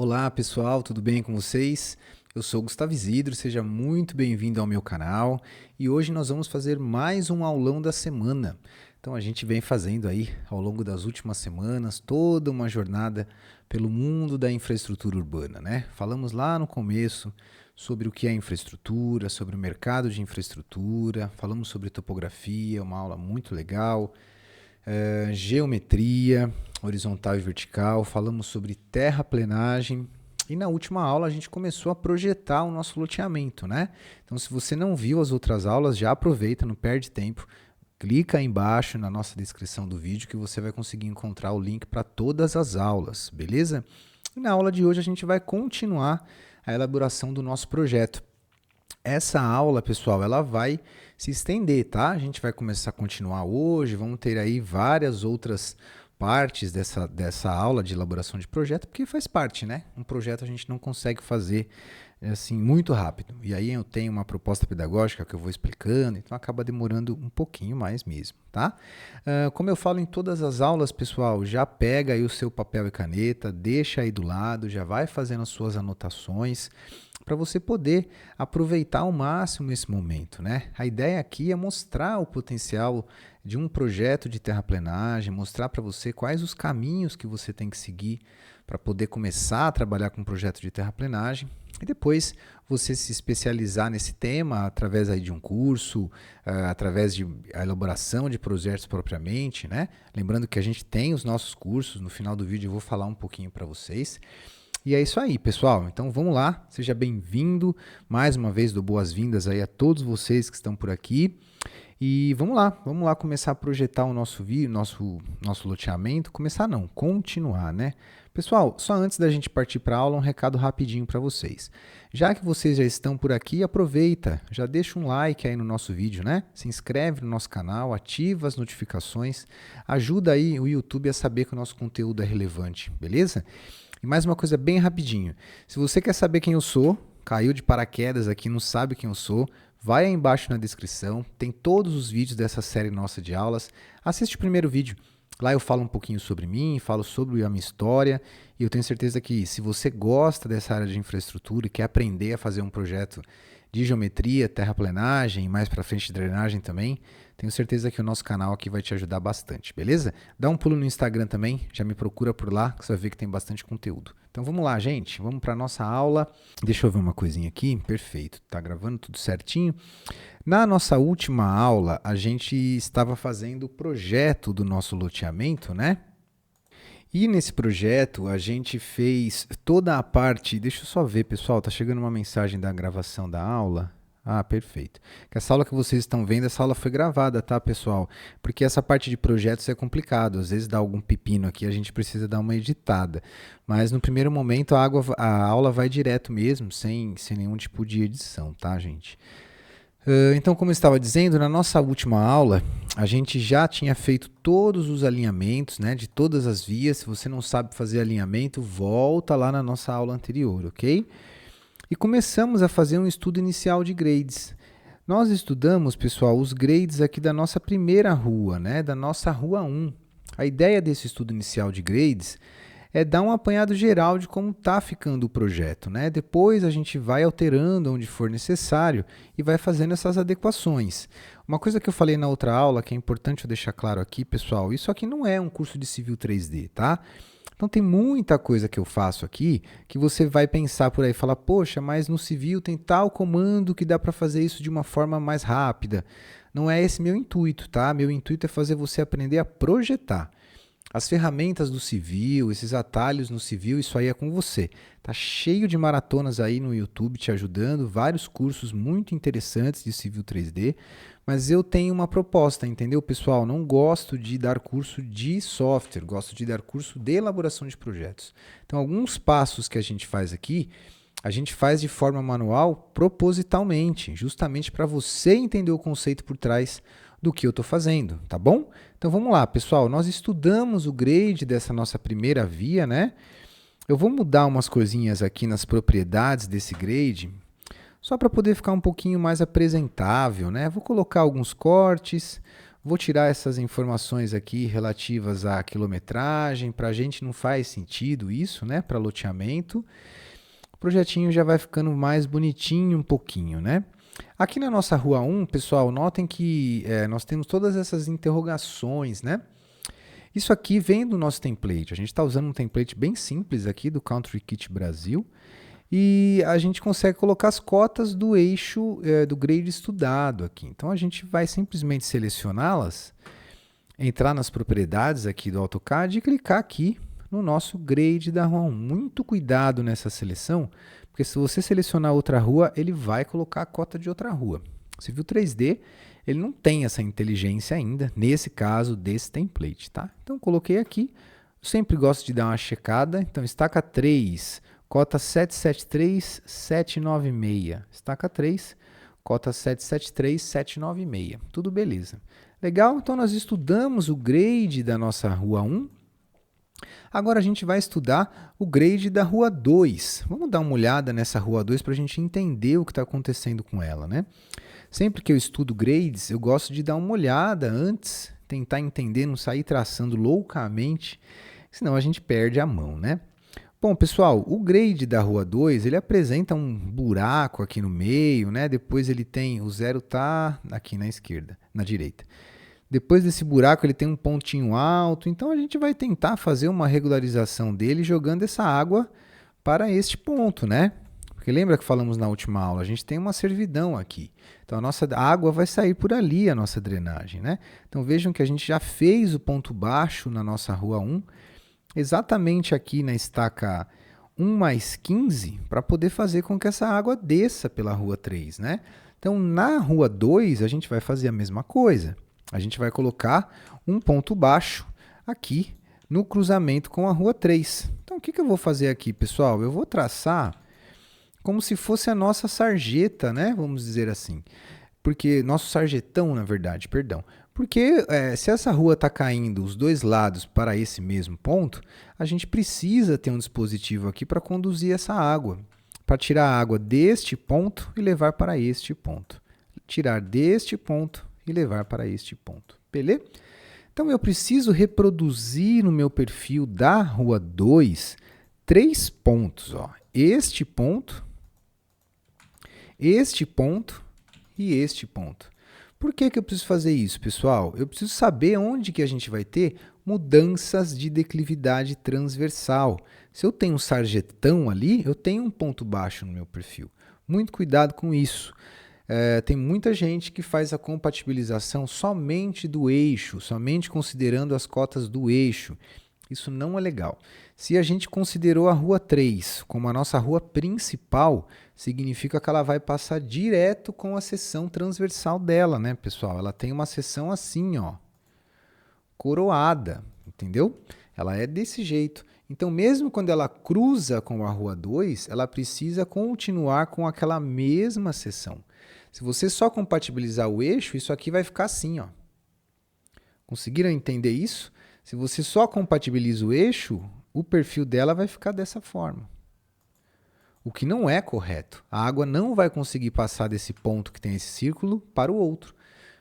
Olá pessoal, tudo bem com vocês? Eu sou Gustavo Isidro, seja muito bem-vindo ao meu canal e hoje nós vamos fazer mais um aulão da semana. Então a gente vem fazendo aí ao longo das últimas semanas toda uma jornada pelo mundo da infraestrutura urbana, né? Falamos lá no começo sobre o que é infraestrutura, sobre o mercado de infraestrutura, falamos sobre topografia, uma aula muito legal, geometria horizontal e vertical, falamos sobre terraplenagem e na última aula a gente começou a projetar o nosso loteamento, né? Então se você não viu as outras aulas, já aproveita, não perde tempo, clica aí embaixo na nossa descrição do vídeo que você vai conseguir encontrar o link para todas as aulas, beleza? E na aula de hoje a gente vai continuar a elaboração do nosso projeto. Essa aula, pessoal, ela vai se estender, tá? A gente vai começar a continuar hoje, vamos ter aí várias outras partes dessa aula de elaboração de projeto, porque faz parte, né? Um projeto a gente não consegue fazer assim muito rápido. E aí eu tenho uma proposta pedagógica que eu vou explicando, então acaba demorando um pouquinho mais mesmo, tá? Como eu falo em todas as aulas, pessoal, já pega aí o seu papel e caneta, deixa aí do lado, já vai fazendo as suas anotações, para você poder aproveitar ao máximo esse momento, né? A ideia aqui é mostrar o potencial de um projeto de terraplenagem, mostrar para você quais os caminhos que você tem que seguir para poder começar a trabalhar com um projeto de terraplenagem e depois você se especializar nesse tema através aí de um curso, através de a elaboração de projetos propriamente, né? Lembrando que a gente tem os nossos cursos, no final do vídeo eu vou falar um pouquinho para vocês. E é isso aí, pessoal. Então vamos lá, seja bem-vindo. Mais uma vez dou boas-vindas aí a todos vocês que estão por aqui. E vamos lá começar a projetar o nosso vídeo, nosso loteamento. Começar não, continuar, né? Pessoal, só antes da gente partir para a aula, um recado rapidinho para vocês. Já que vocês já estão por aqui, aproveita, já deixa um like aí no nosso vídeo, né? Se inscreve no nosso canal, ativa as notificações, ajuda aí o YouTube a saber que o nosso conteúdo é relevante, beleza? E mais uma coisa bem rapidinho, se você quer saber quem eu sou, caiu de paraquedas aqui, não sabe quem eu sou, vai aí embaixo na descrição, tem todos os vídeos dessa série nossa de aulas, assiste o primeiro vídeo, lá eu falo um pouquinho sobre mim, falo sobre a minha história, e eu tenho certeza que se você gosta dessa área de infraestrutura e quer aprender a fazer um projeto de geometria, terraplenagem e mais para frente de drenagem também, tenho certeza que o nosso canal aqui vai te ajudar bastante, beleza? Dá um pulo no Instagram também, já me procura por lá, que você vai ver que tem bastante conteúdo. Então vamos lá, gente, vamos para a nossa aula. Deixa eu ver uma coisinha aqui, perfeito, tá gravando tudo certinho. Na nossa última aula, a gente estava fazendo o projeto do nosso loteamento, né? E nesse projeto a gente fez toda a parte, deixa eu só ver, pessoal, tá chegando uma mensagem da gravação da aula. Ah, perfeito. Que essa aula que vocês estão vendo, essa aula foi gravada, tá, pessoal? Porque essa parte de projetos é complicado, às vezes dá algum pepino aqui, a gente precisa dar uma editada. Mas no primeiro momento a aula vai direto mesmo, sem nenhum tipo de edição, tá, gente? Então, como eu estava dizendo, na nossa última aula, a gente já tinha feito todos os alinhamentos, né, de todas as vias. Se você não sabe fazer alinhamento, volta lá na nossa aula anterior, ok? E começamos a fazer um estudo inicial de grades. Nós estudamos, pessoal, os grades aqui da nossa primeira rua, né, da nossa rua 1. A ideia desse estudo inicial de grades é dar um apanhado geral de como está ficando o projeto, né? Depois a gente vai alterando onde for necessário e vai fazendo essas adequações. Uma coisa que eu falei na outra aula, que é importante eu deixar claro aqui, pessoal, isso aqui não é um curso de Civil 3D, tá? Então tem muita coisa que eu faço aqui que você vai pensar por aí e falar, poxa, mas no Civil tem tal comando que dá para fazer isso de uma forma mais rápida. Não é esse meu intuito, tá? Meu intuito é fazer você aprender a projetar. As ferramentas do Civil, esses atalhos no Civil, isso aí é com você. Tá cheio de maratonas aí no YouTube te ajudando, vários cursos muito interessantes de Civil 3D, mas eu tenho uma proposta, entendeu, pessoal? Não gosto de dar curso de software, gosto de dar curso de elaboração de projetos. Então, alguns passos que a gente faz aqui, a gente faz de forma manual propositalmente, justamente para você entender o conceito por trás do que eu estou fazendo, tá bom? Então vamos lá, pessoal, nós estudamos o grade dessa nossa primeira via, né? Eu vou mudar umas coisinhas aqui nas propriedades desse grade, só para poder ficar um pouquinho mais apresentável, né? Vou colocar alguns cortes, Vou tirar essas informações aqui relativas à quilometragem, para a gente não faz sentido isso, né, para loteamento. O projetinho já vai ficando mais bonitinho um pouquinho, né? Aqui na nossa rua 1, pessoal, notem que nós temos todas essas interrogações, né? Isso aqui vem do nosso template. A gente está usando um template bem simples aqui do Country Kit Brasil. E a gente consegue colocar as cotas do eixo do grade estudado aqui. Então, a gente vai simplesmente selecioná-las, entrar nas propriedades aqui do AutoCAD e clicar aqui no nosso grade da rua 1. Muito cuidado nessa seleção, porque se você selecionar outra rua, ele vai colocar a cota de outra rua. Civil 3D, ele não tem essa inteligência ainda, nesse caso desse template, tá? Então, coloquei aqui. Eu sempre gosto de dar uma checada. Então, estaca 3... Cota 773796, estaca 3, cota 773796, tudo beleza. Legal? Então nós estudamos o grade da nossa rua 1. Agora a gente vai estudar o grade da rua 2. Vamos dar uma olhada nessa rua 2 para a gente entender o que está acontecendo com ela, né? Sempre que eu estudo grades, eu gosto de dar uma olhada antes, tentar entender, não sair traçando loucamente, senão a gente perde a mão, né? Bom, pessoal, o grade da rua 2, ele apresenta um buraco aqui no meio, né? Depois ele tem, o zero tá aqui na esquerda, na direita. Depois desse buraco ele tem um pontinho alto, então a gente vai tentar fazer uma regularização dele jogando essa água para este ponto, né? Porque lembra que falamos na última aula, a gente tem uma servidão aqui. Então a nossa água vai sair por ali, a nossa drenagem, né? Então vejam que a gente já fez o ponto baixo na nossa rua 1, exatamente aqui na estaca 1 mais 15, para poder fazer com que essa água desça pela rua 3, né? Então, na rua 2, a gente vai fazer a mesma coisa. A gente vai colocar um ponto baixo aqui no cruzamento com a rua 3. Então, o que eu vou fazer aqui, pessoal? Eu vou traçar como se fosse a nossa sarjeta, né? Vamos dizer assim. Porque, nosso sarjetão, na verdade, perdão. Porque se essa rua está caindo os dois lados para esse mesmo ponto, a gente precisa ter um dispositivo aqui para conduzir essa água, para tirar a água deste ponto e levar para este ponto. Tirar deste ponto e levar para este ponto. Beleza? Então, eu preciso reproduzir no meu perfil da rua 2 3 pontos. Ó. Este ponto e este ponto. Por que eu preciso fazer isso, pessoal? Eu preciso saber onde que a gente vai ter mudanças de declividade transversal. Se eu tenho um sarjetão ali, eu tenho um ponto baixo no meu perfil. Muito cuidado com isso. Tem muita gente que faz a compatibilização somente do eixo, somente considerando as cotas do eixo. Isso não é legal. Se a gente considerou a rua 3 como a nossa rua principal, significa que ela vai passar direto com a seção transversal dela, né, pessoal? Ela tem uma seção assim, ó, coroada, entendeu? Ela é desse jeito. Então, mesmo quando ela cruza com a rua 2, ela precisa continuar com aquela mesma seção. Se você só compatibilizar o eixo, isso aqui vai ficar assim, ó. Conseguiram entender isso? Se você só compatibiliza o eixo, o perfil dela vai ficar dessa forma. O que não é correto. A água não vai conseguir passar desse ponto que tem esse círculo para o outro.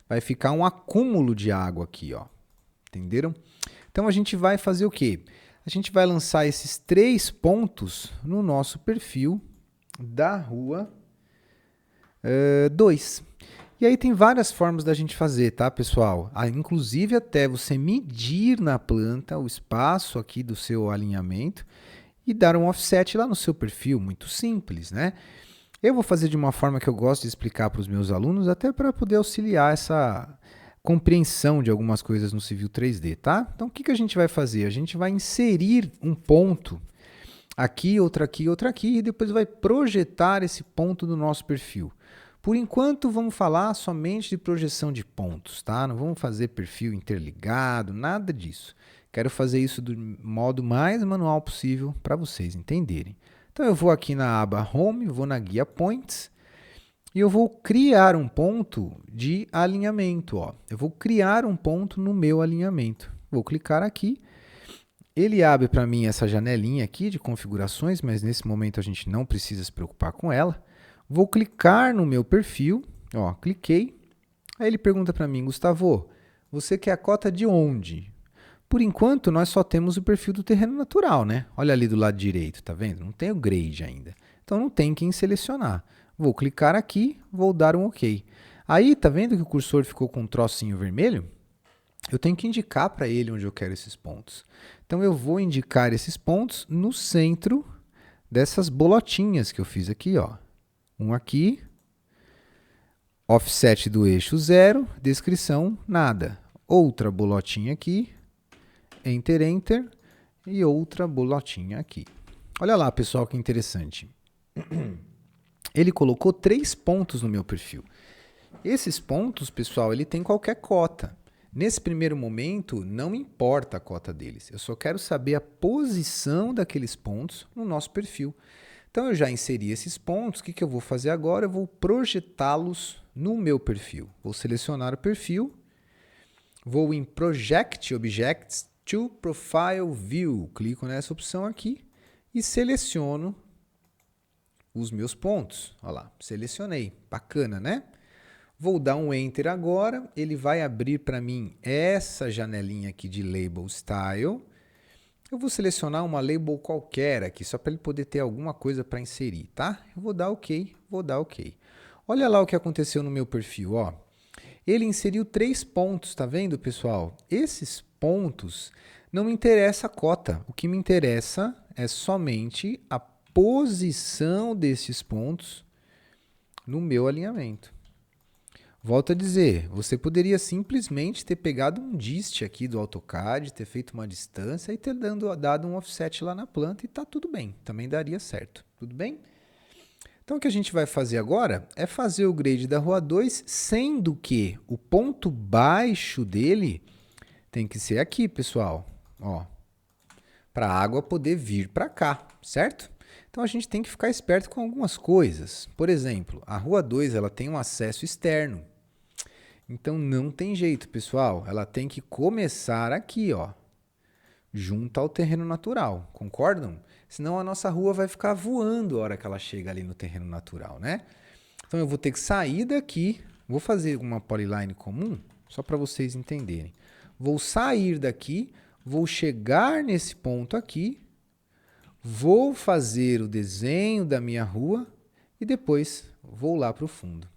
Vai ficar um acúmulo de água aqui, ó. Entenderam? Então, a gente vai fazer o quê? A gente vai lançar esses 3 pontos no nosso perfil da rua 2. E aí tem várias formas da gente fazer, tá, pessoal? Inclusive até você medir na planta o espaço aqui do seu alinhamento e dar um offset lá no seu perfil, muito simples, né? Eu vou fazer de uma forma que eu gosto de explicar para os meus alunos, até para poder auxiliar essa compreensão de algumas coisas no Civil 3D, tá? Então, o que a gente vai fazer? A gente vai inserir um ponto aqui, outro aqui, outro aqui, e depois vai projetar esse ponto no nosso perfil. Por enquanto, vamos falar somente de projeção de pontos, tá? Não vamos fazer perfil interligado, nada disso. Quero fazer isso do modo mais manual possível para vocês entenderem. Então, eu vou aqui na aba Home, vou na guia Points e eu vou criar um ponto de alinhamento. Ó. Eu vou criar um ponto no meu alinhamento. Vou clicar aqui. Ele abre para mim essa janelinha aqui de configurações, mas nesse momento a gente não precisa se preocupar com ela. Vou clicar no meu perfil, ó, cliquei. Aí ele pergunta para mim, Gustavo, Você quer a cota de onde? Por enquanto, nós só temos o perfil do terreno natural, né? Olha ali do lado direito, tá vendo? Não tem o grade ainda. Então, não tem quem selecionar. Vou clicar aqui, vou dar um OK. Aí, tá vendo que o cursor ficou com um trocinho vermelho? Eu tenho que indicar para ele onde eu quero esses pontos. Então, eu vou indicar esses pontos no centro dessas bolotinhas que eu fiz aqui, ó. Um aqui, offset do eixo 0, descrição nada. Outra bolotinha aqui, Enter, Enter, e outra bolotinha aqui. Olha lá, pessoal, que interessante. Ele colocou 3 pontos no meu perfil. Esses pontos, pessoal, ele tem qualquer cota. Nesse primeiro momento, não importa a cota deles. Eu só quero saber a posição daqueles pontos no nosso perfil. Então, eu já inseri esses pontos. O que eu vou fazer agora? Eu vou projetá-los no meu perfil. Vou selecionar o perfil. Vou em Project Objects to Profile View. Clico nessa opção aqui e seleciono os meus pontos. Olha lá, selecionei. Bacana, né? Vou dar um Enter agora. Ele vai abrir para mim essa janelinha aqui de Label Style. Eu vou selecionar uma label qualquer aqui, só para ele poder ter alguma coisa para inserir, tá? Eu vou dar OK, vou dar OK. Olha lá o que aconteceu no meu perfil, ó. Ele inseriu 3 pontos, tá vendo, pessoal? Esses pontos não me interessa a cota. O que me interessa é somente a posição desses pontos no meu alinhamento. Volto a dizer, você poderia simplesmente ter pegado um dist aqui do AutoCAD, ter feito uma distância e ter dado um offset lá na planta e tá tudo bem. Também daria certo. Tudo bem? Então, o que a gente vai fazer agora é fazer o grade da rua 2, sendo que o ponto baixo dele tem que ser aqui, pessoal. Ó, para a água poder vir para cá, certo? Então, a gente tem que ficar esperto com algumas coisas. Por exemplo, a rua 2 ela tem um acesso externo. Então, não tem jeito, pessoal. Ela tem que começar aqui, ó, junto ao terreno natural. Concordam? Senão a nossa rua vai ficar voando a hora que ela chega ali no terreno natural, né? Então, eu vou ter que sair daqui. Vou fazer uma polyline comum, só para vocês entenderem. Vou sair daqui, vou chegar nesse ponto aqui, vou fazer o desenho da minha rua e depois vou lá para o fundo.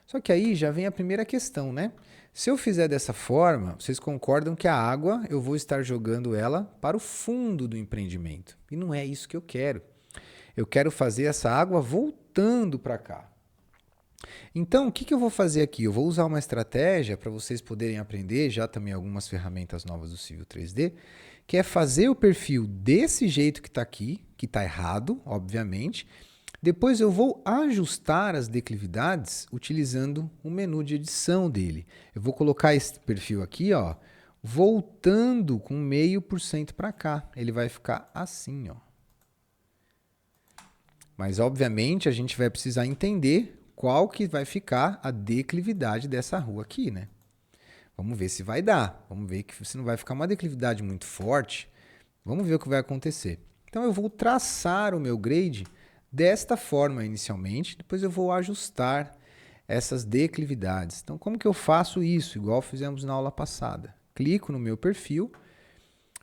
Só que aí já vem a primeira questão, né? Se eu fizer dessa forma, vocês concordam que a água eu vou estar jogando ela para o fundo do empreendimento. E não é isso que eu quero. Eu quero fazer essa água voltando para cá. Então, o que eu vou fazer aqui? Eu vou usar uma estratégia para vocês poderem aprender, já também algumas ferramentas novas do Civil 3D, que é fazer o perfil desse jeito que está aqui, que está errado, obviamente. Depois eu vou ajustar as declividades utilizando o menu de edição dele. Eu vou colocar esse perfil aqui, ó, voltando com 0,5% para cá. Ele vai ficar assim, ó. Mas, obviamente, a gente vai precisar entender qual que vai ficar a declividade dessa rua aqui, né? Vamos ver se vai dar. Vamos ver que se não vai ficar uma declividade muito forte. Vamos ver o que vai acontecer. Então, eu vou traçar o meu grade desta forma inicialmente, depois eu vou ajustar essas declividades. Então, como que eu faço isso? Igual fizemos na aula passada. Clico no meu perfil,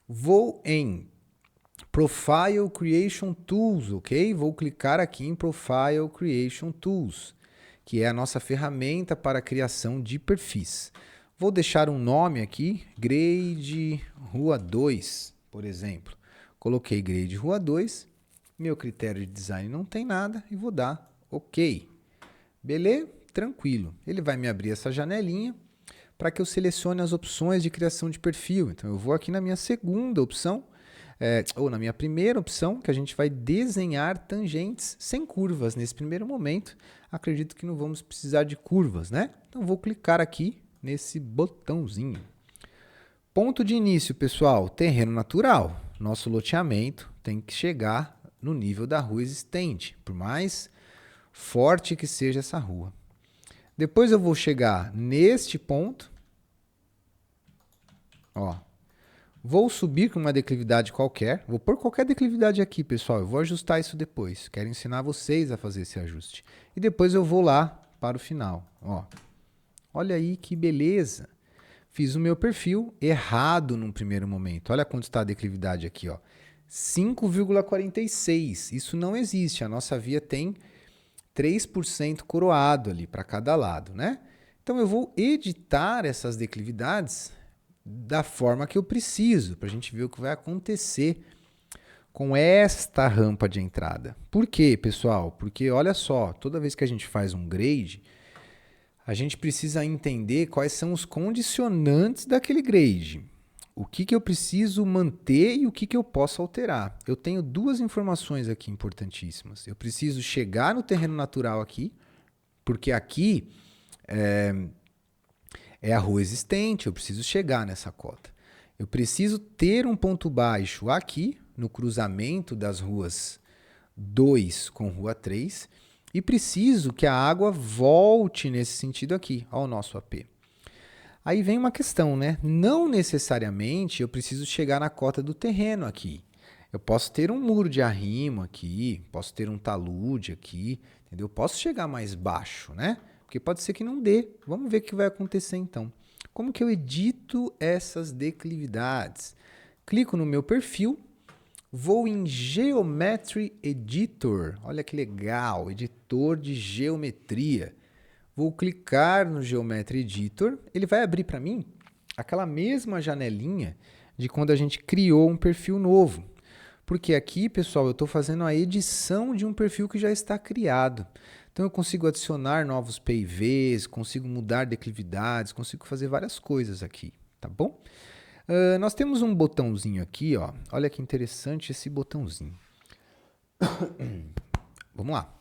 vou em Profile Creation Tools, ok? Vou clicar aqui em Profile Creation Tools, que é a nossa ferramenta para a criação de perfis. Vou deixar um nome aqui, Grade Rua 2, por exemplo. Coloquei Grade Rua 2. Meu critério de design não tem nada e vou dar OK. Beleza? Tranquilo. Ele vai me abrir essa janelinha para que eu selecione as opções de criação de perfil. Então, eu vou aqui na minha segunda opção, ou na minha primeira opção, que a gente vai desenhar tangentes sem curvas nesse primeiro momento. Acredito que não vamos precisar de curvas, né? Então, vou clicar aqui nesse botãozinho. Ponto de início, pessoal, terreno natural. Nosso loteamento tem que chegar no nível da rua existente, por mais forte que seja essa rua. Depois eu vou chegar neste ponto, ó, vou subir com uma declividade qualquer, vou pôr qualquer declividade aqui, pessoal, eu vou ajustar isso depois, quero ensinar vocês a fazer esse ajuste. E depois eu vou lá para o final, ó. Olha aí que beleza! fiz o meu perfil errado num primeiro momento. Olha quanto está a declividade aqui, ó. 5,46. Isso não existe. A nossa via tem 3% coroado ali para cada lado, né? Então eu vou editar essas declividades da forma que eu preciso, para a gente ver o que vai acontecer com esta rampa de entrada. Por quê, pessoal? Porque olha só, toda vez que a gente faz um grade, a gente precisa entender quais são os condicionantes daquele grade. O que eu preciso manter e o que eu posso alterar. Eu tenho duas informações aqui importantíssimas. Eu preciso chegar no terreno natural aqui, porque aqui é a rua existente, eu preciso chegar nessa cota. Eu preciso ter um ponto baixo aqui, no cruzamento das ruas 2 com rua 3, e preciso que a água volte nesse sentido aqui, ao nosso AP. Aí vem uma questão, né? Não necessariamente eu preciso chegar na cota do terreno aqui. Eu posso ter um muro de arrimo aqui, posso ter um talude aqui, entendeu? Posso chegar mais baixo, né? Porque pode ser que não dê. Vamos ver o que vai acontecer então. Como que eu edito essas declividades? Clico no meu perfil, vou em Geometry Editor. Olha que legal, editor de geometria. Vou clicar no Geometry Editor, ele vai abrir para mim aquela mesma janelinha de quando a gente criou um perfil novo. Porque aqui, pessoal, eu estou fazendo a edição de um perfil que já está criado. Então eu consigo adicionar novos PIVs, consigo mudar declividades, consigo fazer várias coisas aqui, tá bom? Nós temos um botãozinho aqui, ó. Olha que interessante esse botãozinho. Vamos lá.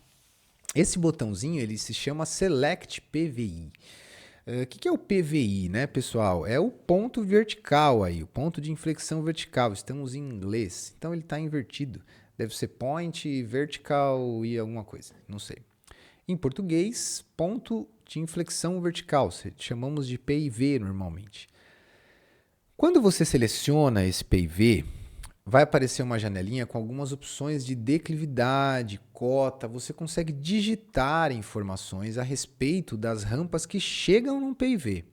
Esse botãozinho ele se chama Select PVI. O que é o PVI, né, pessoal? É o ponto vertical aí, o ponto de inflexão vertical. Estamos em inglês, então ele está invertido. Deve ser point, vertical e alguma coisa, não sei. Em português, ponto de inflexão vertical, chamamos de PIV normalmente. Quando você seleciona esse PIV, vai aparecer uma janelinha com algumas opções de declividade, cota. Você consegue digitar informações a respeito das rampas que chegam num PIV.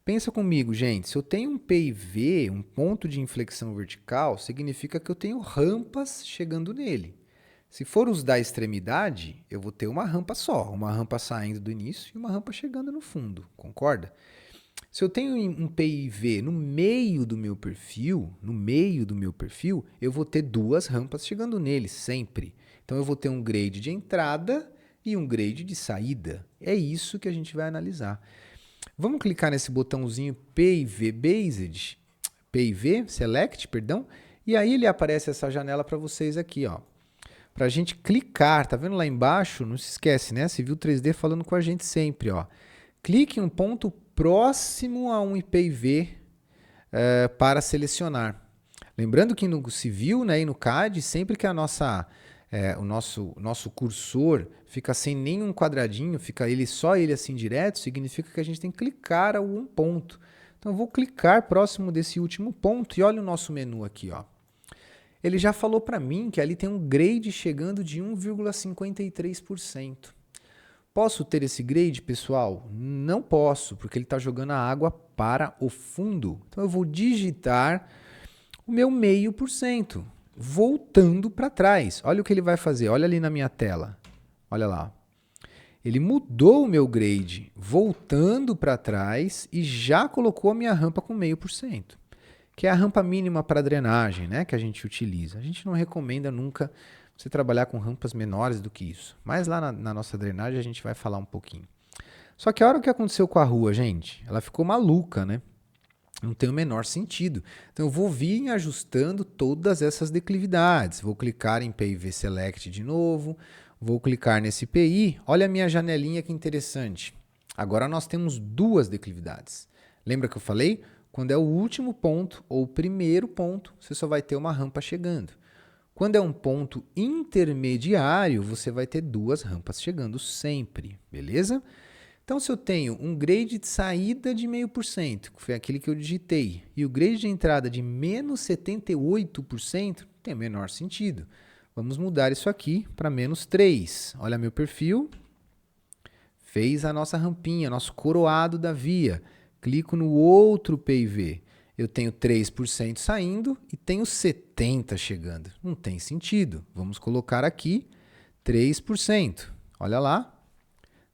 Pensa comigo, gente. Se eu tenho um PIV, um ponto de inflexão vertical, significa que eu tenho rampas chegando nele. Se for os da extremidade, eu vou ter uma rampa só, uma rampa saindo do início e uma rampa chegando no fundo, concorda? Se eu tenho um PIV no meio do meu perfil, eu vou ter duas rampas chegando nele sempre. Então eu vou ter um grade de entrada e um grade de saída. É isso que a gente vai analisar. Vamos clicar nesse botãozinho PIV Select, perdão, e aí ele aparece essa janela para vocês aqui, ó. Para a gente clicar, tá vendo lá embaixo? Não se esquece, né? Civil 3D falando com a gente sempre, ó. Clique em um ponto próximo a um IPIV para selecionar. Lembrando que no Civil, né, e no CAD, sempre que o nosso cursor fica sem nenhum quadradinho, fica só ele assim direto, significa que a gente tem que clicar a algum ponto. Então eu vou clicar próximo desse último ponto e olha o nosso menu aqui, ó. Ele já falou para mim que ali tem um grade chegando de 1,53%. Posso ter esse grade, pessoal? Não posso, porque ele está jogando a água para o fundo. Então eu vou digitar o meu 0,5%, voltando para trás. Olha o que ele vai fazer, olha ali na minha tela. Olha lá. Ele mudou o meu grade, voltando para trás e já colocou a minha rampa com 0,5%. Que é a rampa mínima para drenagem, né, que a gente utiliza. A gente não recomenda nunca você trabalhar com rampas menores do que isso. Mas lá na nossa drenagem a gente vai falar um pouquinho. Só que a hora que aconteceu com a rua, gente, ela ficou maluca, né? Não tem o menor sentido. Então eu vou vir ajustando todas essas declividades. Vou clicar em PIV Select de novo. Vou clicar nesse PI. Olha a minha janelinha que interessante. Agora nós temos duas declividades. Lembra que eu falei? Quando é o último ponto ou o primeiro ponto, você só vai ter uma rampa chegando. Quando é um ponto intermediário, você vai ter duas rampas chegando sempre, beleza? Então, se eu tenho um grade de saída de 0,5%, que foi aquele que eu digitei, e o grade de entrada de menos 78%, tem o menor sentido. Vamos mudar isso aqui para menos 3. Olha meu perfil. Fez a nossa rampinha, nosso coroado da via. clico no outro PIV. Eu tenho 3% saindo e tenho 70% chegando. Não tem sentido. Vamos colocar aqui 3%. Olha lá,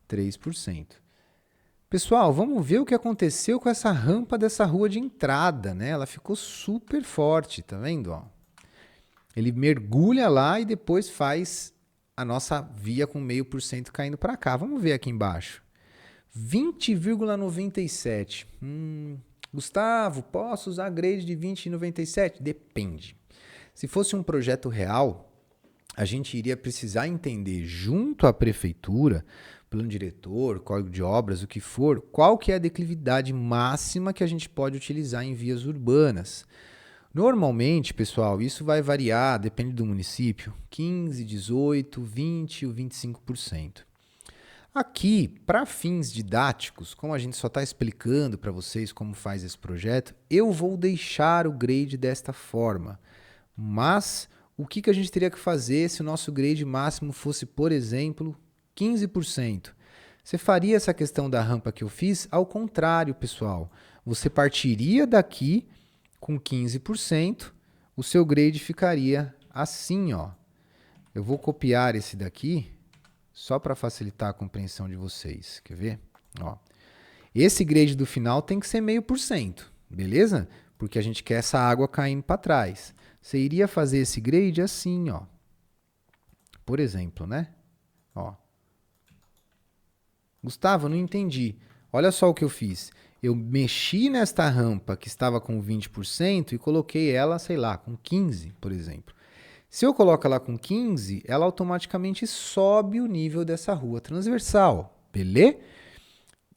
3%. Pessoal, vamos ver o que aconteceu com essa rampa dessa rua de entrada, né? Ela ficou super forte, tá vendo? Ó? Ele mergulha lá e depois faz a nossa via com 0,5% caindo para cá. Vamos ver aqui embaixo. 20,97. Gustavo, posso usar grade de 20,97? Depende. Se fosse um projeto real, a gente iria precisar entender junto à prefeitura, plano diretor, código de obras, o que for, qual que é a declividade máxima que a gente pode utilizar em vias urbanas. Normalmente, pessoal, isso vai variar, depende do município, 15%, 18%, 20% ou 25%. Aqui, para fins didáticos, como a gente só está explicando para vocês como faz esse projeto, eu vou deixar o grade desta forma. Mas o que a gente teria que fazer se o nosso grade máximo fosse, por exemplo, 15%? Você faria essa questão da rampa que eu fiz ao contrário, pessoal. Você partiria daqui com 15%, o seu grade ficaria assim, ó. Eu vou copiar esse daqui só para facilitar a compreensão de vocês. Quer ver? Ó. Esse grade do final tem que ser 0,5%, beleza? Porque a gente quer essa água caindo para trás. Você iria fazer esse grade assim, ó. Por exemplo, né? Ó. Gustavo, não entendi. Olha só o que eu fiz. Eu mexi nesta rampa que estava com 20% e coloquei ela, sei lá, com 15%, por exemplo. Se eu coloco ela com 15%, ela automaticamente sobe o nível dessa rua transversal, beleza?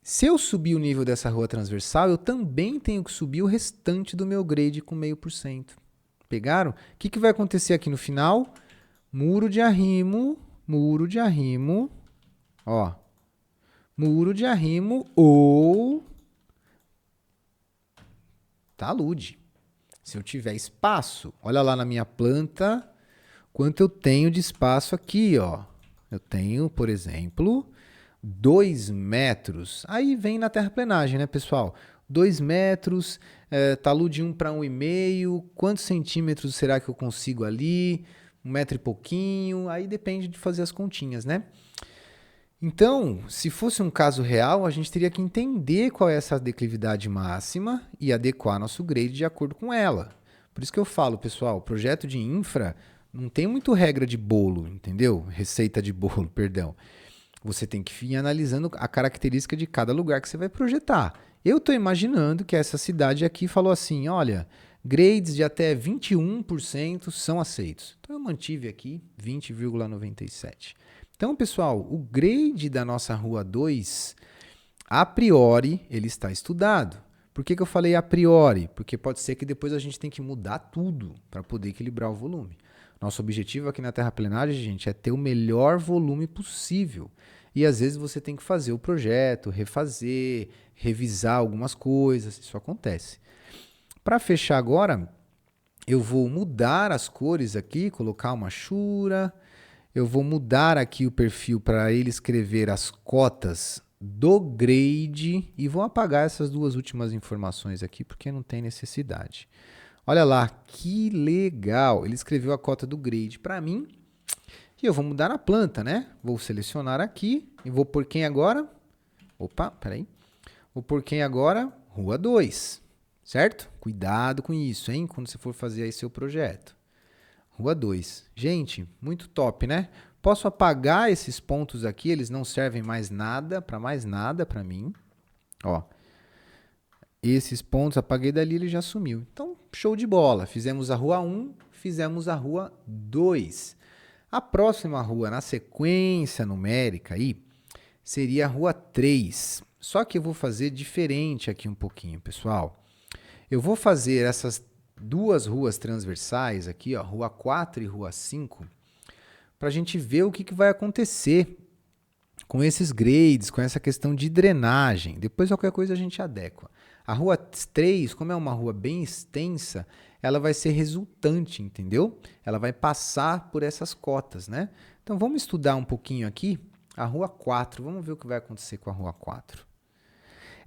Se eu subir o nível dessa rua transversal, eu também tenho que subir o restante do meu grade com 0,5%. Pegaram? O que vai acontecer aqui no final? Muro de arrimo, ó. Muro de arrimo ou talude. Se eu tiver espaço, olha lá na minha planta, quanto eu tenho de espaço aqui, ó. Eu tenho, por exemplo, 2 metros. Aí vem na terraplenagem, né, pessoal? 2 metros, talude 1 para 1,5. Quantos centímetros será que eu consigo ali? 1 metro e pouquinho. Aí depende de fazer as continhas, né? Então, se fosse um caso real, a gente teria que entender qual é essa declividade máxima e adequar nosso grade de acordo com ela. Por isso que eu falo, pessoal, projeto de infra não tem muito regra de bolo, entendeu? Receita de bolo, perdão. Você tem que ir analisando a característica de cada lugar que você vai projetar. Eu estou imaginando que essa cidade aqui falou assim, olha, grades de até 21% são aceitos. Então eu mantive aqui 20,97%. Então, pessoal, o grade da nossa rua 2, a priori, ele está estudado. Por que eu falei a priori? Porque pode ser que depois a gente tenha que mudar tudo para poder equilibrar o volume. Nosso objetivo aqui na terraplenagem, gente, é ter o melhor volume possível. E às vezes você tem que fazer o projeto, refazer, revisar algumas coisas, isso acontece. Para fechar agora, eu vou mudar as cores aqui, colocar uma chura. Eu vou mudar aqui o perfil para ele escrever as cotas do grade e vou apagar essas duas últimas informações aqui porque não tem necessidade. Olha lá, que legal! Ele escreveu a cota do grade para mim e eu vou mudar na planta, né? Vou selecionar aqui e vou por quem agora? Opa, peraí. Vou por quem agora? Rua 2, certo? Cuidado com isso, hein? Quando você for fazer aí seu projeto. Rua 2. Gente, muito top, né? Posso apagar esses pontos aqui, eles não servem mais nada para mim. Ó, esses pontos, apaguei dali, ele já sumiu. Então, show de bola. Fizemos a rua 1, fizemos a rua 2. A próxima rua, na sequência numérica aí, seria a rua 3. Só que eu vou fazer diferente aqui um pouquinho, pessoal. Eu vou fazer essas duas ruas transversais aqui, ó, rua 4 e rua 5, para a gente ver o que vai acontecer com esses grades, com essa questão de drenagem. Depois qualquer coisa a gente adequa. A rua 3, como é uma rua bem extensa, ela vai ser resultante, entendeu? Ela vai passar por essas cotas, né? Então vamos estudar um pouquinho aqui a rua 4. Vamos ver o que vai acontecer com a rua 4.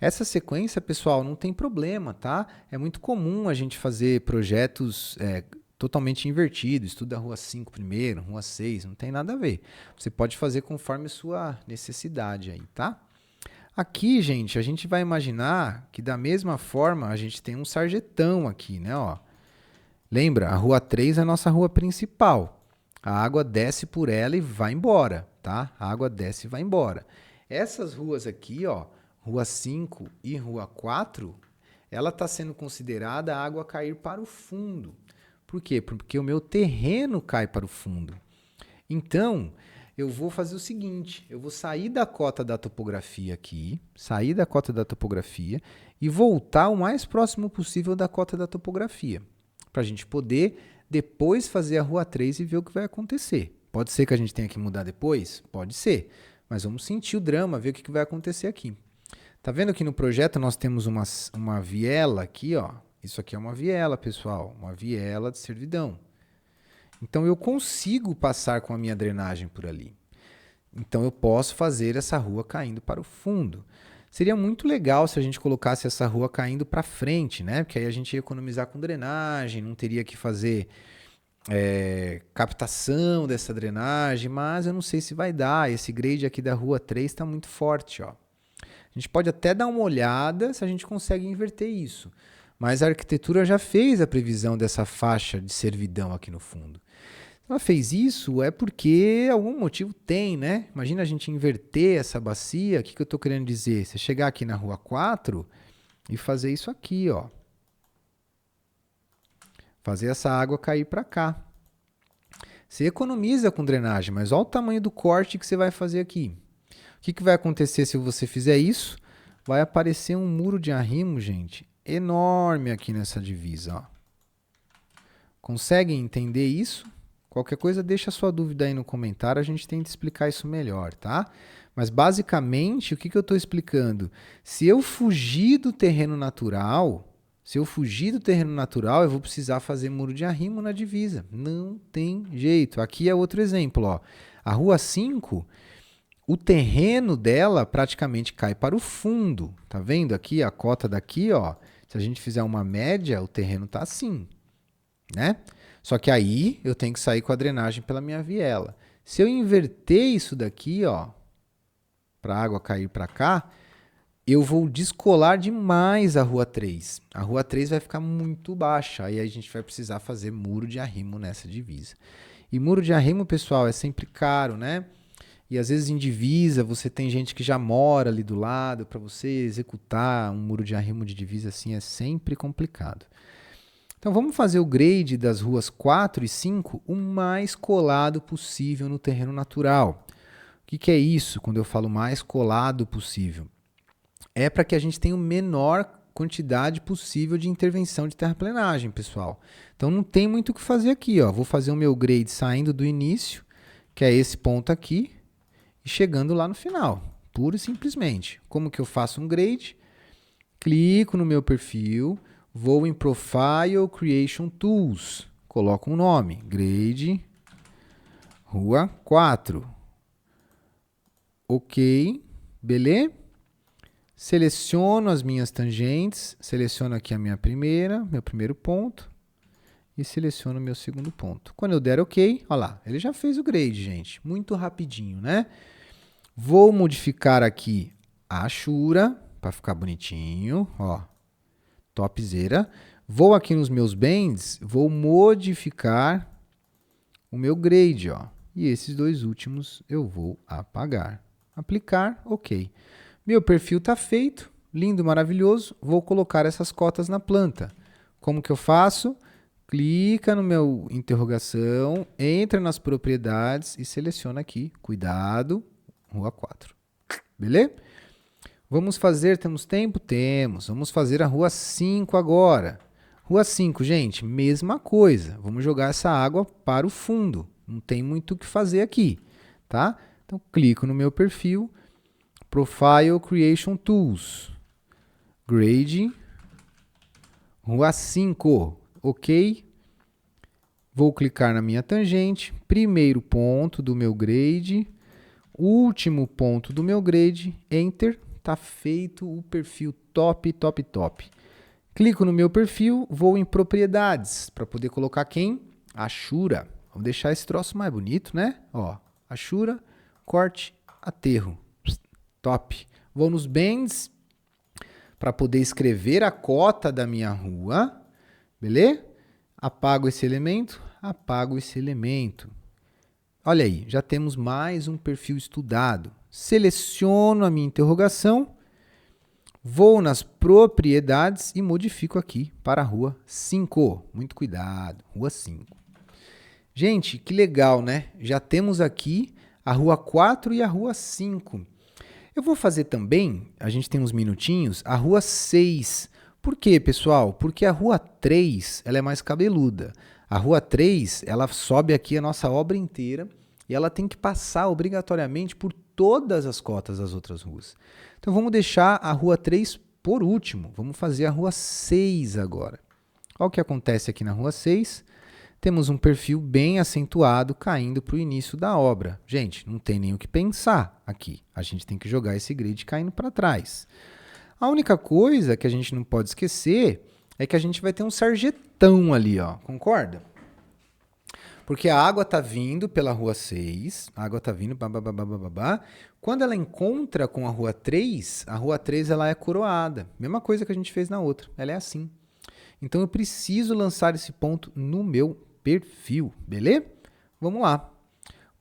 Essa sequência, pessoal, não tem problema, tá? É muito comum a gente fazer projetos totalmente invertidos, estuda a rua 5 primeiro, rua 6, não tem nada a ver. Você pode fazer conforme sua necessidade aí, tá? Aqui, gente, a gente vai imaginar que da mesma forma a gente tem um sarjetão aqui, né? Ó. Lembra, a rua 3 é a nossa rua principal. A água desce por ela e vai embora, tá? A água desce e vai embora. Essas ruas aqui, ó, rua 5 e rua 4, ela está sendo considerada a água cair para o fundo. Por quê? Porque o meu terreno cai para o fundo. Então, eu vou fazer o seguinte, eu vou sair da cota da topografia aqui, sair da cota da topografia e voltar o mais próximo possível da cota da topografia, para a gente poder depois fazer a rua 3 e ver o que vai acontecer. Pode ser que a gente tenha que mudar depois? Pode ser, mas vamos sentir o drama, ver o que vai acontecer aqui. Tá vendo que no projeto nós temos uma viela aqui, ó. Isso aqui é uma viela, pessoal, uma viela de servidão. Então, eu consigo passar com a minha drenagem por ali. Então, eu posso fazer essa rua caindo para o fundo. Seria muito legal se a gente colocasse essa rua caindo para frente, né? Porque aí a gente ia economizar com drenagem, não teria que fazer captação dessa drenagem, mas eu não sei se vai dar. Esse grade aqui da rua 3 está muito forte, ó. A gente pode até dar uma olhada se a gente consegue inverter isso. Mas a arquitetura já fez a previsão dessa faixa de servidão aqui no fundo. Se ela fez isso, é porque algum motivo tem, né? Imagina a gente inverter essa bacia. O que eu estou querendo dizer? Você chegar aqui na rua 4 e fazer isso aqui, ó. Fazer essa água cair para cá. Você economiza com drenagem, mas olha o tamanho do corte que você vai fazer aqui. O que vai acontecer se você fizer isso? Vai aparecer um muro de arrimo, gente, enorme aqui nessa divisa. Ó. Conseguem entender isso? Qualquer coisa, deixa a sua dúvida aí no comentário, a gente tenta explicar isso melhor, tá? Mas basicamente, o que eu estou explicando? Se eu fugir do terreno natural, eu vou precisar fazer muro de arrimo na divisa. Não tem jeito. Aqui é outro exemplo, ó. A rua 5... o terreno dela praticamente cai para o fundo. Tá vendo aqui a cota daqui, ó? Se a gente fizer uma média, o terreno tá assim, né? Só que aí eu tenho que sair com a drenagem pela minha viela. Se eu inverter isso daqui, ó, para a água cair para cá, eu vou descolar demais a rua 3. A rua 3 vai ficar muito baixa, aí a gente vai precisar fazer muro de arrimo nessa divisa. E muro de arrimo, pessoal, é sempre caro, né? E às vezes em divisa você tem gente que já mora ali do lado, para você executar um muro de arrimo de divisa assim é sempre complicado. Então vamos fazer o grade das ruas 4 e 5 o mais colado possível no terreno natural. O que é isso quando eu falo mais colado possível? É para que a gente tenha a menor quantidade possível de intervenção de terraplenagem, pessoal. Então não tem muito o que fazer aqui. Ó. Vou fazer o meu grade saindo do início, que é esse ponto aqui, e chegando lá no final, pura e simplesmente. Como que eu faço um grade? Clico no meu perfil, vou em Profile Creation Tools, coloco um nome, grade rua 4. Ok, beleza? Seleciono as minhas tangentes, seleciono aqui a minha meu primeiro ponto, e seleciono o meu segundo ponto. Quando eu der OK, olha lá, ele já fez o grade, gente. Muito rapidinho, né? Vou modificar aqui a achura, para ficar bonitinho, ó, topzera. Vou aqui nos meus bends, vou modificar o meu grade, ó. E esses dois últimos eu vou apagar. Aplicar, OK. Meu perfil está feito, lindo, maravilhoso. Vou colocar essas cotas na planta. Como que eu faço? Clica no meu interrogação, entra nas propriedades e seleciona aqui, cuidado, rua 4. Beleza? Vamos fazer, temos tempo? Temos. Vamos fazer a rua 5 agora. Rua 5, gente, mesma coisa. Vamos jogar essa água para o fundo. Não tem muito o que fazer aqui, tá? Então, clico no meu perfil, Profile Creation Tools, Grade, rua 5, OK. Vou clicar na minha tangente, primeiro ponto do meu grade, último ponto do meu grade, Enter, tá feito o perfil top, top, top. Clico no meu perfil, vou em propriedades, para poder colocar quem? Ashura. Vamos deixar esse troço mais bonito, né? Ó, Ashura, corte, aterro. Top. Vou nos bands, para poder escrever a cota da minha rua. Beleza? Apago esse elemento, apago esse elemento. Olha aí, já temos mais um perfil estudado. Seleciono a minha interrogação, vou nas propriedades e modifico aqui para a rua 5. Muito cuidado, rua 5. Gente, que legal, né? Já temos aqui a rua 4 e a rua 5. Eu vou fazer também, a gente tem uns minutinhos, a rua 6. Por quê, pessoal? Porque a rua 3 ela é mais cabeluda. A rua 3 ela sobe aqui a nossa obra inteira e ela tem que passar obrigatoriamente por todas as cotas das outras ruas. Então vamos deixar a rua 3 por último. Vamos fazer a rua 6 agora. Olha o que acontece aqui na rua 6. Temos um perfil bem acentuado caindo para o início da obra. Gente, não tem nem o que pensar aqui. A gente tem que jogar esse grid caindo para trás. A única coisa que a gente não pode esquecer é que a gente vai ter um sarjetão ali, ó. Concorda? Porque a água está vindo pela rua 6, a água está vindo, babá. Quando ela encontra com a rua 3 ela é coroada. Mesma coisa que a gente fez na outra, ela é assim. Então eu preciso lançar esse ponto no meu perfil, beleza? Vamos lá.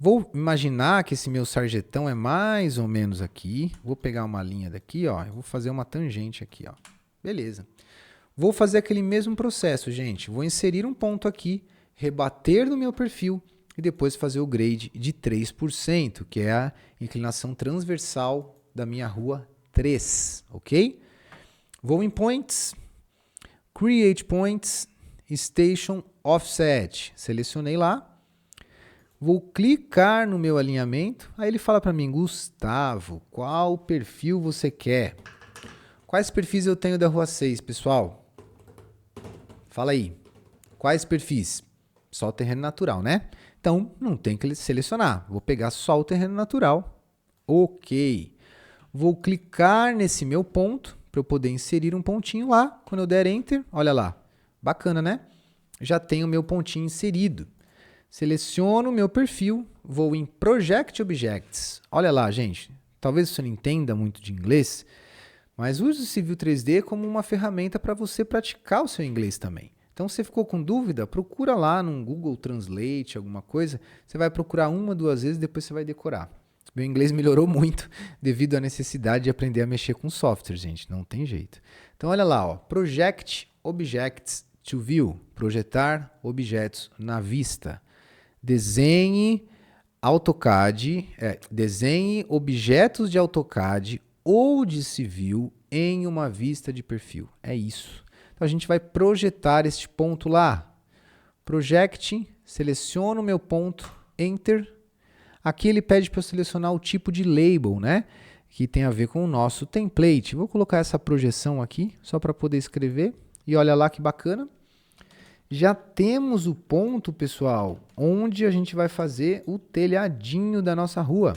Vou imaginar que esse meu sarjetão é mais ou menos aqui. Vou pegar uma linha daqui, ó. Eu vou fazer uma tangente aqui, ó. Beleza. Vou fazer aquele mesmo processo, gente. Vou inserir um ponto aqui, rebater no meu perfil e depois fazer o grade de 3%, que é a inclinação transversal da minha rua 3, ok? Vou em Points, Create Points, Station Offset. Selecionei lá. Vou clicar no meu alinhamento, aí ele fala para mim, Gustavo, qual perfil você quer? Quais perfis eu tenho da rua 6, pessoal? Fala aí. Quais perfis? Só o terreno natural, né? Então, não tem que selecionar. Vou pegar só o terreno natural. Ok. Vou clicar nesse meu ponto para eu poder inserir um pontinho lá. Quando eu der Enter, olha lá. Bacana, né? Já tenho o meu pontinho inserido. Seleciono o meu perfil, vou em Project Objects. Olha lá, gente, talvez você não entenda muito de inglês, mas use o Civil 3D como uma ferramenta para você praticar o seu inglês também. Então, se você ficou com dúvida, procura lá no Google Translate, alguma coisa. Você vai procurar uma, duas vezes, depois você vai decorar. Meu inglês melhorou muito devido à necessidade de aprender a mexer com software, gente. Não tem jeito. Então, olha lá, ó, Project Objects to View. Projetar objetos na vista. Desenhe desenhe objetos de AutoCAD ou de Civil em uma vista de perfil. É isso. Então, a gente vai projetar este ponto lá. Project, seleciono o meu ponto, Enter. Aqui ele pede para eu selecionar o tipo de label, né? Que tem a ver com o nosso template. Vou colocar essa projeção aqui, só para poder escrever. E olha lá que bacana. Já temos o ponto, pessoal, onde a gente vai fazer o telhadinho da nossa rua,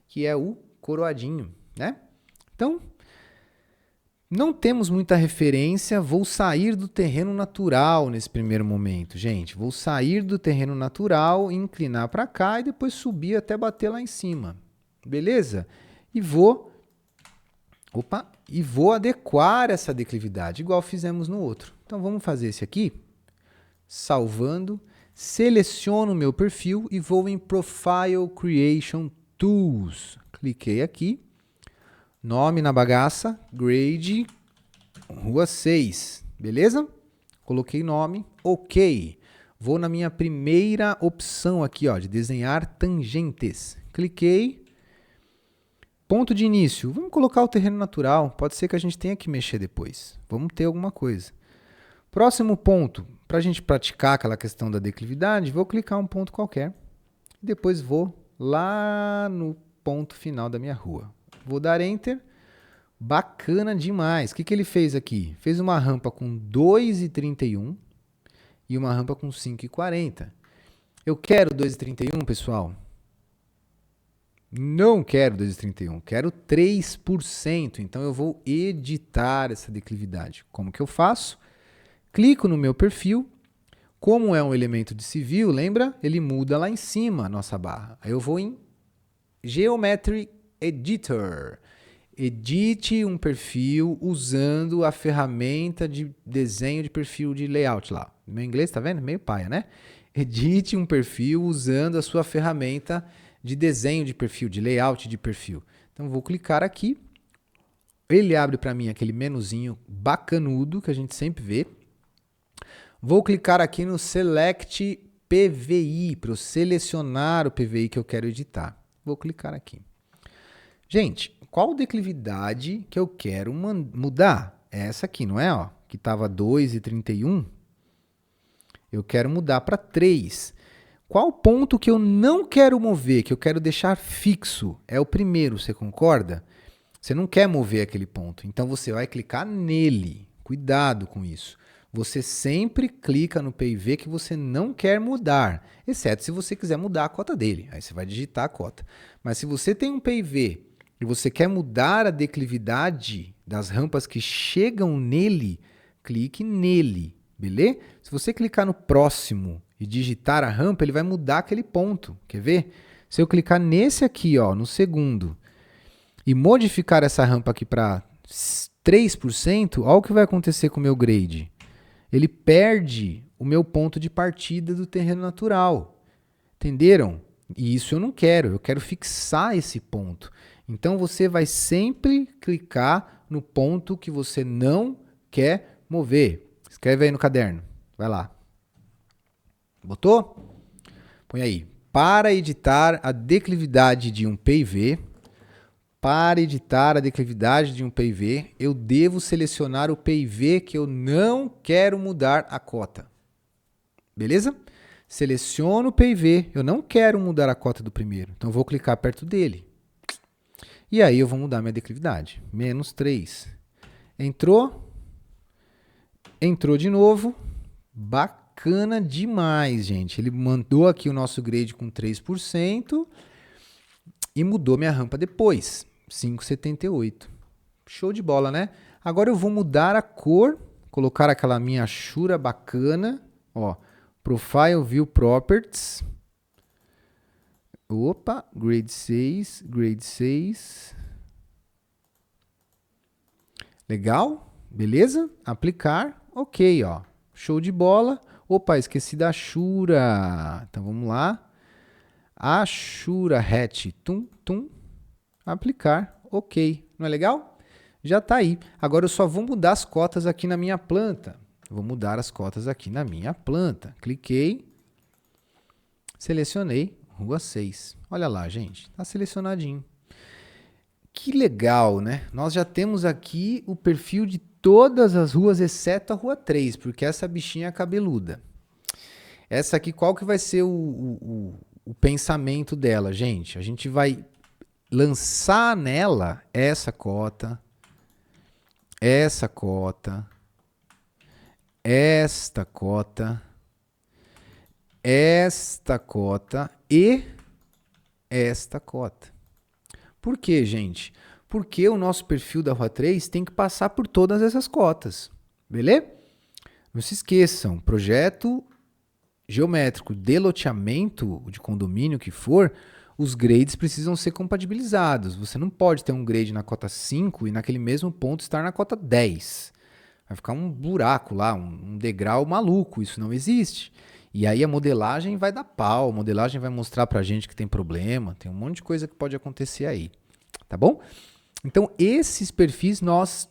que é o coroadinho, né? Então, não temos muita referência, vou sair do terreno natural nesse primeiro momento, gente. Vou sair do terreno natural, inclinar para cá e depois subir até bater lá em cima, beleza? E vou adequar essa declividade, igual fizemos no outro. Então, vamos fazer esse aqui. Salvando, seleciono o meu perfil e vou em Profile Creation Tools. Cliquei aqui, nome na bagaça, Grade, rua 6, beleza? Coloquei nome, ok. Vou na minha primeira opção aqui, ó, de desenhar tangentes. Cliquei, ponto de início, vamos colocar o terreno natural, pode ser que a gente tenha que mexer depois, vamos ter alguma coisa. Próximo ponto, para a gente praticar aquela questão da declividade, vou clicar um ponto qualquer. Depois vou lá no ponto final da minha rua. Vou dar Enter. Bacana demais. O que ele fez aqui? Fez uma rampa com 2,31 e uma rampa com 5,40. Eu quero 2,31, pessoal? Não quero 2,31, quero 3%. Então eu vou editar essa declividade. Como que eu faço? Clico no meu perfil. Como é um elemento de civil, lembra? Ele muda lá em cima a nossa barra. Aí eu vou em Geometry Editor. Edite um perfil usando a ferramenta de desenho de perfil de layout lá. Meu inglês, tá vendo? Meio paia, né? Edite um perfil usando a sua ferramenta de desenho de perfil, de layout de perfil. Então, vou clicar aqui. Ele abre para mim aquele menuzinho bacanudo que a gente sempre vê. Vou clicar aqui no Select PVI para eu selecionar o PVI que eu quero editar. Vou clicar aqui. Gente, qual declividade que eu quero mudar? É essa aqui, não é? Ó, que estava 2,31. Eu quero mudar para 3. Qual ponto que eu não quero mover, que eu quero deixar fixo? É o primeiro, você concorda? Você não quer mover aquele ponto, então você vai clicar nele. Cuidado com isso. Você sempre clica no PIV que você não quer mudar, exceto se você quiser mudar a cota dele. Aí você vai digitar a cota. Mas se você tem um PIV e você quer mudar a declividade das rampas que chegam nele, clique nele, beleza? Se você clicar no próximo e digitar a rampa, ele vai mudar aquele ponto. Quer ver? Se eu clicar nesse aqui, ó, no segundo, e modificar essa rampa aqui para 3%, olha o que vai acontecer com o meu grade. Ele perde o meu ponto de partida do terreno natural. Entenderam? E isso eu não quero, eu quero fixar esse ponto. Então você vai sempre clicar no ponto que você não quer mover. Escreve aí no caderno. Vai lá. Botou? Põe aí. Para editar a declividade de um PIV, eu devo selecionar o PIV que eu não quero mudar a cota. Beleza? Seleciono o PIV, eu não quero mudar a cota do primeiro, então vou clicar perto dele. E aí eu vou mudar minha declividade. Menos 3. Entrou. Entrou de novo. Bacana demais, gente. Ele mandou aqui o nosso grade com 3% e mudou minha rampa depois. 5,78. Show de bola, né? Agora eu vou mudar a cor, colocar aquela minha Ashura bacana. Ó, Profile View Properties. Opa, grade 6, grade 6. Legal? Beleza? Aplicar. Ok, ó. Show de bola. Opa, esqueci da Ashura. Então vamos lá. Ashura Hatch. Tum, tum. Aplicar. Ok. Não é legal? Já está aí. Agora eu só vou mudar as cotas aqui na minha planta. Vou mudar as cotas aqui na minha planta. Cliquei. Selecionei. Rua 6. Olha lá, gente. Está selecionadinho. Que legal, né? Nós já temos aqui o perfil de todas as ruas, exceto a rua 3, porque essa bichinha é cabeluda. Essa aqui, qual que vai ser o pensamento dela, gente? A gente vai lançar nela essa cota, esta cota, esta cota e esta cota. Por quê, gente? Porque o nosso perfil da Rua 3 tem que passar por todas essas cotas. Beleza? Não se esqueçam, projeto geométrico de loteamento de condomínio que for, os grades precisam ser compatibilizados. Você não pode ter um grade na cota 5 e naquele mesmo ponto estar na cota 10. Vai ficar um buraco lá, um degrau maluco. Isso não existe. E aí a modelagem vai dar pau, a modelagem vai mostrar pra gente que tem problema, tem um monte de coisa que pode acontecer aí, tá bom? Então esses perfis nós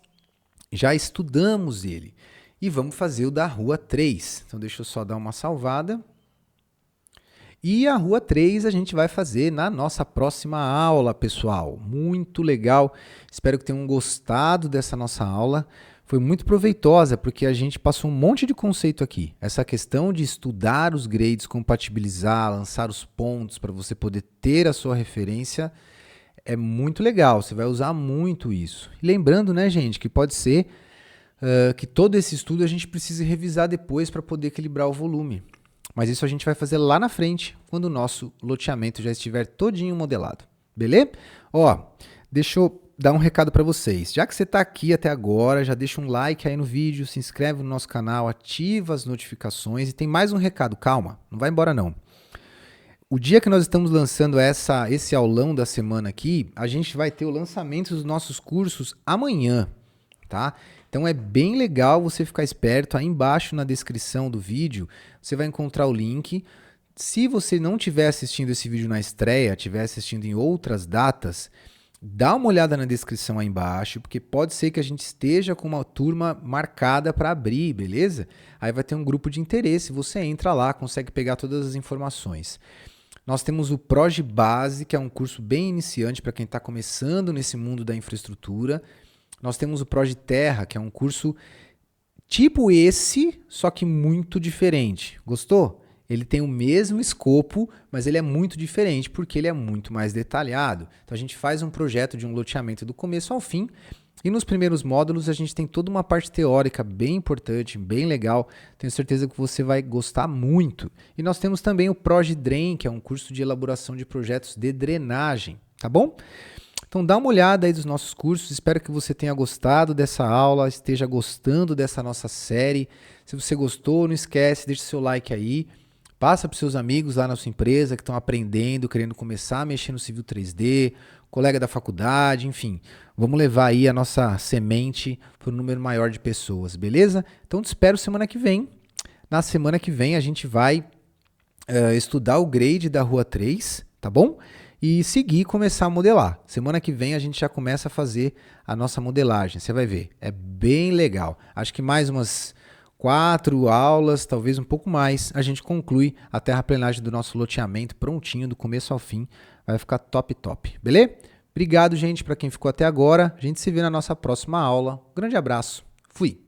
já estudamos ele e vamos fazer o da Rua 3. Então deixa eu só dar uma salvada. E a Rua 3 a gente vai fazer na nossa próxima aula, pessoal. Muito legal, espero que tenham gostado dessa nossa aula. Foi muito proveitosa, porque a gente passou um monte de conceito aqui. Essa questão de estudar os grades, compatibilizar, lançar os pontos para você poder ter a sua referência é muito legal. Você vai usar muito isso. E lembrando, né, gente, que pode ser que todo esse estudo a gente precise revisar depois para poder equilibrar o volume. Mas isso a gente vai fazer lá na frente, quando o nosso loteamento já estiver todinho modelado. beleza? Ó, deixa eu dar um recado para vocês. Já que você está aqui até agora, já deixa um like aí no vídeo, se inscreve no nosso canal, ativa as notificações e tem mais um recado, calma, não vai embora não. O dia que nós estamos lançando esse aulão da semana aqui, a gente vai ter o lançamento dos nossos cursos amanhã, tá? Então é bem legal você ficar esperto. Aí embaixo na descrição do vídeo, você vai encontrar o link. Se você não estiver assistindo esse vídeo na estreia, estiver assistindo em outras datas, dá uma olhada na descrição aí embaixo, porque pode ser que a gente esteja com uma turma marcada para abrir, beleza? Aí vai ter um grupo de interesse, você entra lá, consegue pegar todas as informações. Nós temos o Proge Base, que é um curso bem iniciante para quem está começando nesse mundo da infraestrutura. Nós temos o Proge Terra, que é um curso tipo esse, só que muito diferente. Gostou? Ele tem o mesmo escopo, mas ele é muito diferente porque ele é muito mais detalhado. Então a gente faz um projeto de um loteamento do começo ao fim. E nos primeiros módulos a gente tem toda uma parte teórica bem importante, bem legal. Tenho certeza que você vai gostar muito. E nós temos também o Proge Drain, que é um curso de elaboração de projetos de drenagem, tá bom? Então dá uma olhada aí dos nossos cursos, espero que você tenha gostado dessa aula, esteja gostando dessa nossa série. Se você gostou, não esquece, deixa seu like aí. Passa para os seus amigos lá na sua empresa que estão aprendendo, querendo começar a mexer no Civil 3D, colega da faculdade, enfim. Vamos levar aí a nossa semente para um número maior de pessoas, beleza? Então te espero semana que vem. Na semana que vem a gente vai estudar o grade da Rua 3, tá bom? E seguir e começar a modelar. Semana que vem a gente já começa a fazer a nossa modelagem, você vai ver. É bem legal. Acho que mais umas 4 aulas, talvez um pouco mais, a gente conclui a terraplenagem do nosso loteamento prontinho, do começo ao fim. Vai ficar top, top. Beleza? Obrigado, gente, para quem ficou até agora. A gente se vê na nossa próxima aula. Grande abraço. Fui!